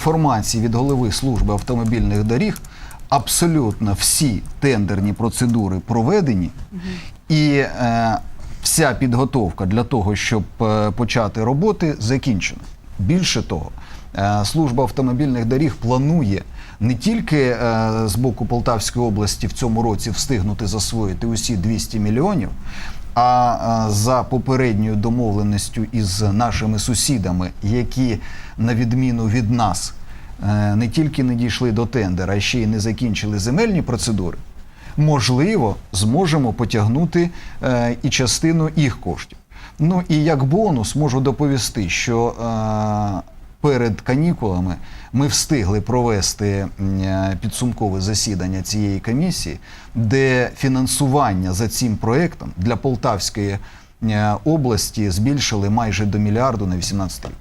інформації від голови служби автомобільних доріг, абсолютно всі тендерні процедури проведені, і вся підготовка для того, щоб почати роботи, закінчена. Більше того, служба автомобільних доріг планує не тільки з боку Полтавської області в цьому році встигнути засвоїти усі 200 мільйонів, а за попередньою домовленістю із нашими сусідами, які, на відміну від нас, не тільки не дійшли до тендера, а ще й не закінчили земельні процедури, можливо, зможемо потягнути і частину їх коштів. Ну і як бонус можу доповісти, що перед канікулами ми встигли провести підсумкове засідання цієї комісії, де фінансування за цим проєктом для Полтавської області збільшили майже до мільярду на 2018 рік.